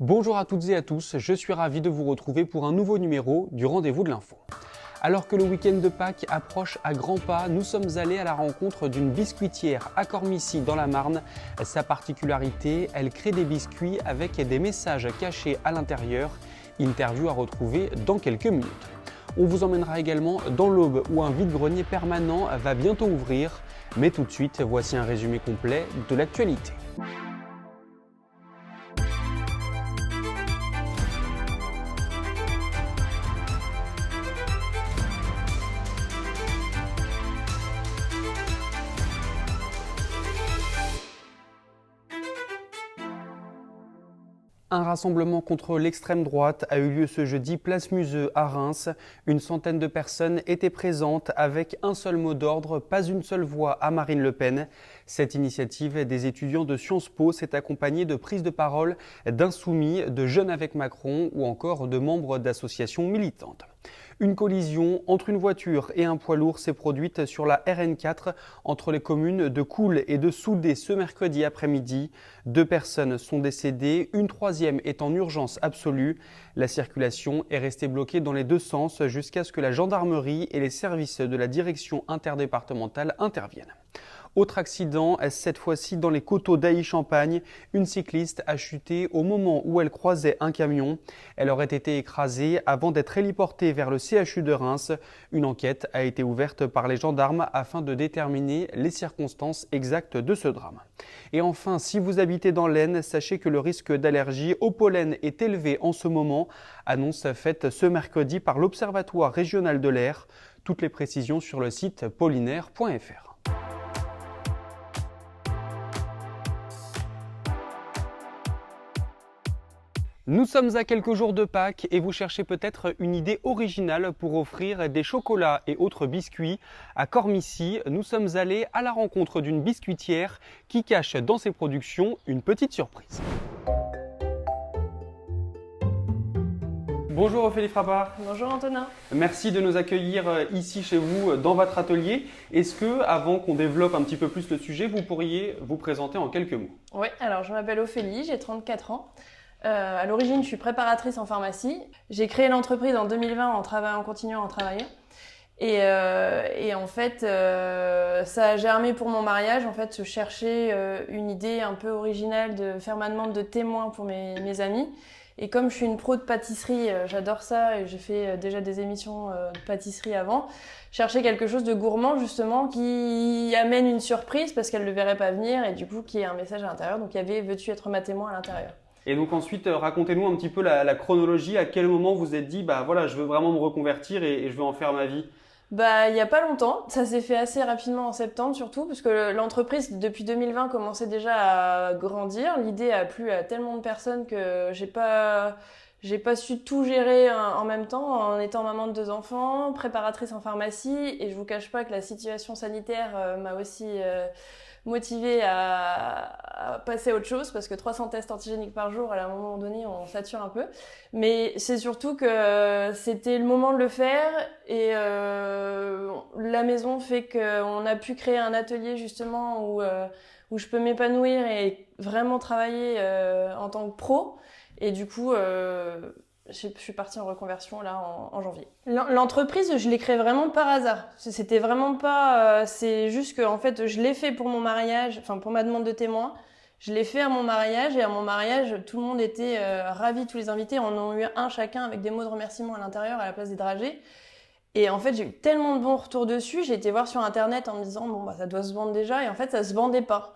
Bonjour à toutes et à tous, je suis ravi de vous retrouver pour un nouveau numéro du Rendez-vous de l'Info. Alors que le week-end de Pâques approche à grands pas, nous sommes allés à la rencontre d'une biscuitière à Cormicy dans la Marne. Sa particularité, elle crée des biscuits avec des messages cachés à l'intérieur. Interview à retrouver dans quelques minutes. On vous emmènera également dans l'Aube où un vide-grenier permanent va bientôt ouvrir. Mais tout de suite, voici un résumé complet de l'actualité. Un rassemblement contre l'extrême droite a eu lieu ce jeudi place Museux à Reims. Une centaine de personnes étaient présentes avec un seul mot d'ordre, pas une seule voix à Marine Le Pen. Cette initiative des étudiants de Sciences Po s'est accompagnée de prises de parole d'insoumis, de jeunes avec Macron ou encore de membres d'associations militantes. Une collision entre une voiture et un poids lourd s'est produite sur la RN4 entre les communes de Coul et de Soudé ce mercredi après-midi. 2 personnes sont décédées, une troisième est en urgence absolue. La circulation est restée bloquée dans les deux sens jusqu'à ce que la gendarmerie et les services de la direction interdépartementale interviennent. Autre accident, cette fois-ci dans les coteaux d'Ailly-Champagne. Une cycliste a chuté au moment où elle croisait un camion. Elle aurait été écrasée avant d'être héliportée vers le CHU de Reims. Une enquête a été ouverte par les gendarmes afin de déterminer les circonstances exactes de ce drame. Et enfin, si vous habitez dans l'Aisne, sachez que le risque d'allergie au pollen est élevé en ce moment. Annonce faite ce mercredi par l'Observatoire régional de l'air. Toutes les précisions sur le site pollinaire.fr. Nous sommes à quelques jours de Pâques et vous cherchez peut-être une idée originale pour offrir des chocolats et autres biscuits. À Cormicy, nous sommes allés à la rencontre d'une biscuitière qui cache dans ses productions une petite surprise. Bonjour Ophélie Frappard. Bonjour Antonin. Merci de nous accueillir ici chez vous dans votre atelier. Est-ce que, avant qu'on développe un petit peu plus le sujet, vous pourriez vous présenter en quelques mots? Oui, alors je m'appelle Ophélie, j'ai 34 ans. À l'origine, je suis préparatrice en pharmacie. J'ai créé l'entreprise en 2020 en continuant à travailler. Et en fait, ça a germé pour mon mariage. En fait, je cherchais une idée un peu originale de faire ma demande de témoin pour mes amis. Et comme je suis une pro de pâtisserie, j'adore ça et j'ai fait déjà des émissions de pâtisserie avant, je cherchais quelque chose de gourmand justement qui amène une surprise parce qu'elle ne le verrait pas venir et du coup qui ait un message à l'intérieur. Donc il y avait « Veux-tu être ma témoin » à l'intérieur. Et donc ensuite, racontez-nous un petit peu la chronologie, à quel moment vous vous êtes dit, bah voilà, je veux vraiment me reconvertir et je veux en faire ma vie. Bah, il y a pas longtemps, ça s'est fait assez rapidement en septembre surtout, parce que l'entreprise depuis 2020 commençait déjà à grandir. L'idée a plu à tellement de personnes que j'ai pas su tout gérer en même temps, en étant maman de 2 enfants, préparatrice en pharmacie, et je vous cache pas que la situation sanitaire m'a aussi motivée à passer à autre chose parce que 300 tests antigéniques par jour, à un moment donné, on sature un peu. Mais c'est surtout que c'était le moment de le faire et la maison fait qu'on a pu créer un atelier justement où je peux m'épanouir et vraiment travailler en tant que pro. Et du coup, je suis partie en reconversion là en janvier. L'entreprise, je l'ai créée vraiment par hasard. C'était vraiment pas. C'est juste que en fait, je l'ai fait pour mon mariage, enfin pour ma demande de témoin. Je l'ai fait à mon mariage et à mon mariage, tout le monde était ravi, tous les invités en ont eu un chacun avec des mots de remerciement à l'intérieur à la place des dragées. Et en fait, j'ai eu tellement de bons retours dessus. J'ai été voir sur internet en me disant bon bah ça doit se vendre déjà et en fait ça se vendait pas.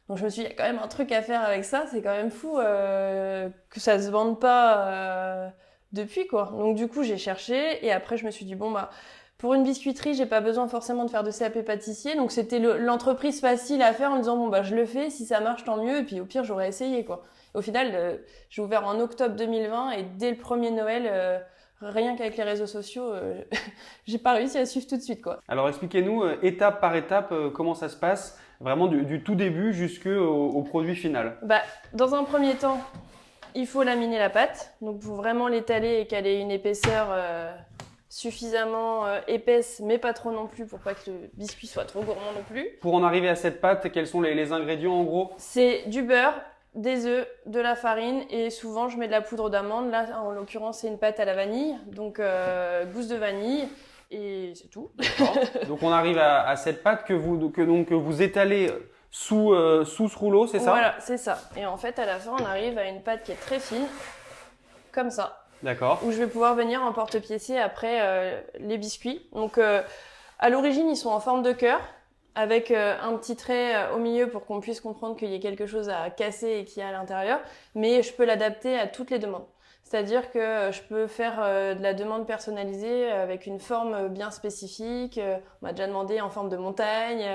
Donc je me suis dit, il y a quand même un truc à faire avec ça, c'est quand même fou que ça se vende pas depuis quoi. Donc du coup j'ai cherché et après je me suis dit bon bah pour une biscuiterie j'ai pas besoin forcément de faire de CAP pâtissier, donc c'était l'entreprise facile à faire en me disant bon bah je le fais, si ça marche tant mieux et puis au pire j'aurais essayé quoi. Au final j'ai ouvert en octobre 2020 et dès le premier Noël rien qu'avec les réseaux sociaux, j'ai pas réussi à suivre tout de suite quoi. Alors expliquez-nous étape par étape comment ça se passe, vraiment du tout début jusqu'au produit final. Bah, dans un premier temps, il faut laminer la pâte, donc pour vraiment l'étaler et qu'elle ait une épaisseur suffisamment épaisse, mais pas trop non plus pour pas que le biscuit soit trop gourmand non plus. Pour en arriver à cette pâte, quels sont les ingrédients en gros? C'est du beurre, des œufs, de la farine et souvent je mets de la poudre d'amande. Là, en l'occurrence, c'est une pâte à la vanille, donc gousse de vanille et c'est tout. Donc on arrive à cette pâte que vous étalez sous ce rouleau, c'est ça? Voilà, c'est ça. Et en fait, à la fin, on arrive à une pâte qui est très fine, comme ça. D'accord. Où je vais pouvoir venir en porte-piécer après les biscuits. Donc à l'origine, ils sont en forme de cœur, avec un petit trait au milieu pour qu'on puisse comprendre qu'il y ait quelque chose à casser et qu'il y a à l'intérieur. Mais je peux l'adapter à toutes les demandes. C'est-à-dire que je peux faire de la demande personnalisée avec une forme bien spécifique. On m'a déjà demandé en forme de montagne,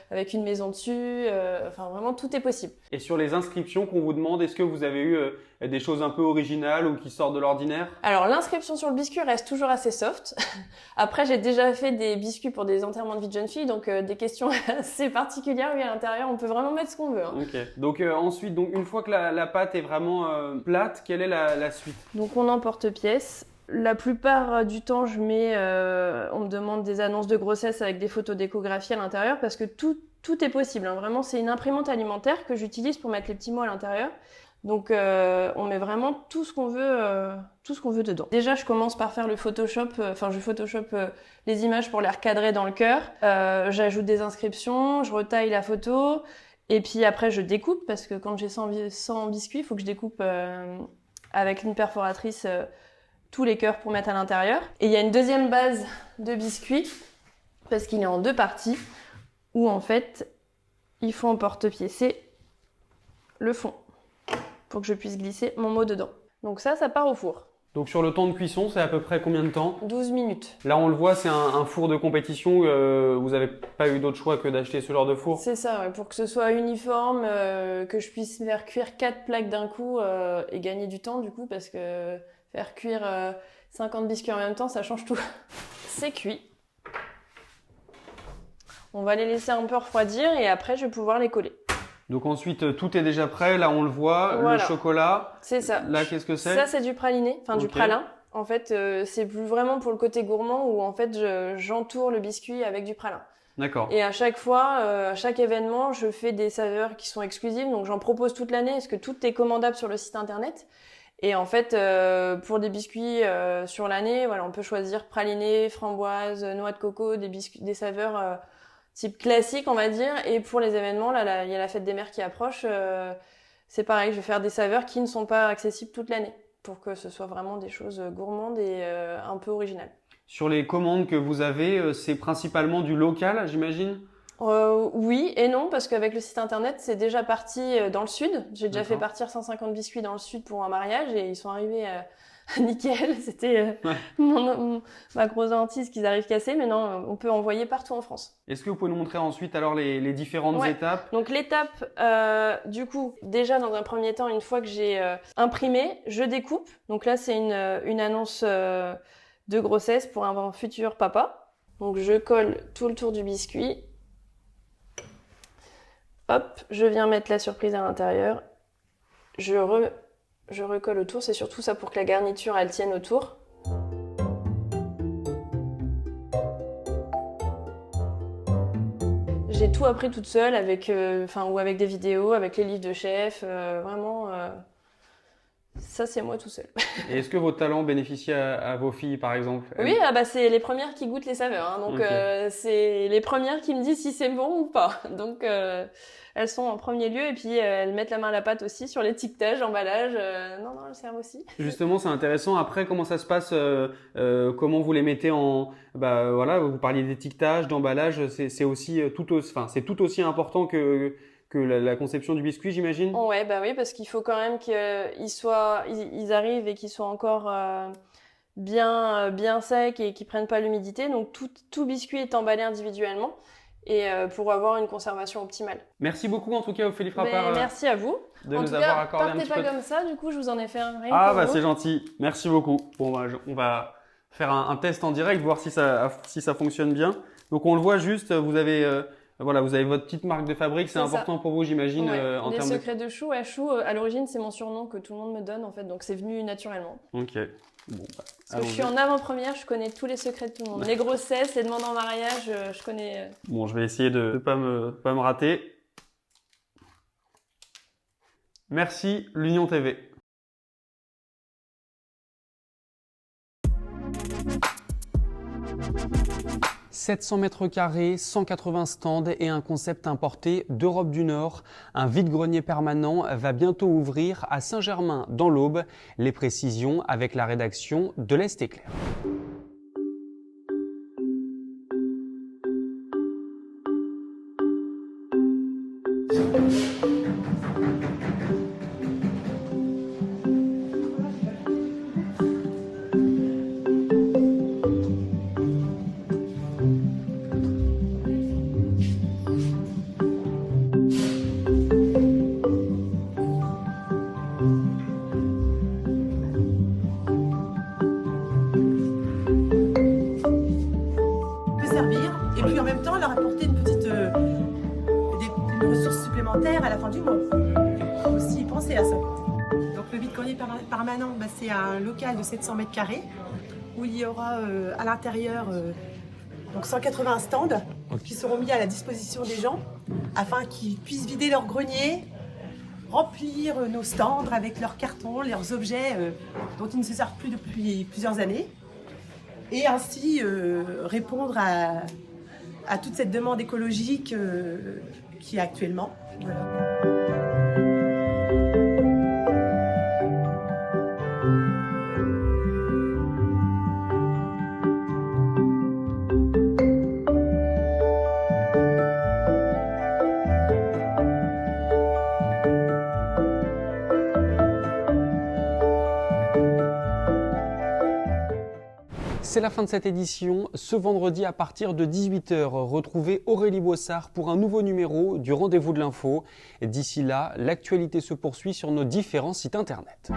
avec une maison dessus. Enfin, vraiment, tout est possible. Et sur les inscriptions qu'on vous demande, est-ce que vous avez eu des choses un peu originales ou qui sortent de l'ordinaire? Alors, l'inscription sur le biscuit reste toujours assez soft. Après, j'ai déjà fait des biscuits pour des enterrements de vie de jeune fille, donc des questions assez particulières. Oui, à l'intérieur, on peut vraiment mettre ce qu'on veut. Hein. Ok. Donc ensuite, une fois que la pâte est vraiment plate, quelle est la suite? Donc, on emporte-pièce. La plupart du temps, on me demande des annonces de grossesse avec des photos d'échographie à l'intérieur parce que tout est possible. Hein. Vraiment, c'est une imprimante alimentaire que j'utilise pour mettre les petits mots à l'intérieur. Donc, on met vraiment tout ce qu'on veut dedans. Déjà, je commence par faire le Photoshop. Je Photoshop les images pour les recadrer dans le cœur. J'ajoute des inscriptions, je retaille la photo. Et puis après, je découpe parce que quand j'ai 100 biscuits, il faut que je découpe avec une perforatrice tous les cœurs pour mettre à l'intérieur. Et il y a une deuxième base de biscuits parce qu'il est en 2 parties où en fait, il faut emporte-piécer le fond pour que je puisse glisser mon mot dedans. Donc ça part au four. Donc sur le temps de cuisson, c'est à peu près combien de temps? 12 minutes. Là, on le voit, c'est un four de compétition. Vous n'avez pas eu d'autre choix que d'acheter ce genre de four? C'est ça, ouais, pour que ce soit uniforme, que je puisse faire cuire 4 plaques d'un coup et gagner du temps du coup, parce que faire cuire 50 biscuits en même temps, ça change tout. C'est cuit. On va les laisser un peu refroidir et après, je vais pouvoir les coller. Donc ensuite, tout est déjà prêt. Là, on le voit. Voilà. Le chocolat. C'est ça. Là, qu'est-ce que c'est? Ça, c'est du praliné, du Ok. pralin. En fait, c'est plus vraiment pour le côté gourmand où en fait, j'entoure le biscuit avec du pralin. D'accord. Et à chaque fois, à chaque événement, je fais des saveurs qui sont exclusives. Donc, j'en propose toute l'année parce que tout est commandable sur le site internet. Et en fait, pour des biscuits sur l'année, voilà, on peut choisir praliné, framboise, noix de coco, des saveurs type classique, on va dire. Et pour les événements, là, il y a la fête des mères qui approche. C'est pareil, je vais faire des saveurs qui ne sont pas accessibles toute l'année pour que ce soit vraiment des choses gourmandes et un peu originales. Sur les commandes que vous avez, c'est principalement du local, j'imagine? Oui et non, parce qu'avec le site internet, c'est déjà parti dans le sud. J'ai déjà fait D'accord. partir 150 biscuits dans le sud pour un mariage et ils sont arrivés nickel. C'était Ouais. ma grosse hantise qu'ils arrivent cassés, mais non, on peut envoyer partout en France. Est-ce que vous pouvez nous montrer ensuite alors les différentes Ouais. étapes? Donc l'étape, du coup, déjà dans un premier temps, une fois que j'ai imprimé, je découpe. Donc là, c'est une annonce de grossesse pour un futur papa. Donc je colle tout le tour du biscuit. Hop, je viens mettre la surprise à l'intérieur. Je recolle autour, c'est surtout ça pour que la garniture elle tienne autour. J'ai tout appris toute seule avec, ou avec des vidéos, avec les livres de chef, vraiment. Ça c'est moi tout seul. Et est-ce que vos talents bénéficient à vos filles, par exemple? Oui, c'est les premières qui goûtent les saveurs, hein, donc Ok. c'est les premières qui me disent si c'est bon ou pas. Donc elles sont en premier lieu et puis elles mettent la main à la pâte aussi sur l'étiquetage, l'emballage. Non, elles servent aussi. Justement, c'est intéressant. Après, comment ça se passe? Comment vous les mettez en… Bah voilà, vous parliez d'étiquetage, d'emballage. C'est aussi c'est tout aussi important que la conception du biscuit, j'imagine? Ouais, bah oui, parce qu'il faut quand même ils arrivent et qu'ils soient encore bien secs et qu'ils prennent pas l'humidité. Donc tout biscuit est emballé individuellement et pour avoir une conservation optimale. Merci beaucoup en tout cas, Ophélie Mais Frappard, merci à vous. de En nous tout avoir cas, accordé un partez petit pas peu de… comme ça, du coup, je vous en ai fait un rien Ah pour bah vous. c'est gentil, merci beaucoup. Bon bah on va faire un test en direct, voir si ça fonctionne bien. Donc on le voit juste, vous avez votre petite marque de fabrique, c'est C'est ça. important pour vous, j'imagine, Ouais. en Les termes de… secrets de Chou, Chou, à l'origine, c'est mon surnom que tout le monde me donne en fait, donc c'est venu naturellement. Ok. Bon, bah, Parce que je suis en avant-première, je connais tous les secrets de tout le monde. Les grossesses, les demandes en mariage, je connais. Bon, je vais essayer de pas me rater. Merci l'Union TV. « 700 mètres carrés, 180 stands et un concept importé d'Europe du Nord. Un vide-grenier permanent va bientôt ouvrir à Saint-Germain dans l'Aube. Les précisions avec la rédaction de l'Est Éclair. Servir et puis en même temps leur apporter une petite une ressource supplémentaire à la fin du mois. Il faut aussi penser à ça. Donc le vide-grenier permanent, c'est un local de 700 mètres carrés où il y aura à l'intérieur donc 180 stands qui seront mis à la disposition des gens afin qu'ils puissent vider leur grenier, remplir nos stands avec leurs cartons, leurs objets dont ils ne se servent plus depuis plusieurs années. Et ainsi répondre à toute cette demande écologique qui est actuellement. Voilà. C'est la fin de cette édition. Ce vendredi à partir de 18 h, retrouvez Aurélie Boissard pour un nouveau numéro du Rendez-vous de l'info. D'ici là, l'actualité se poursuit sur nos différents sites internet.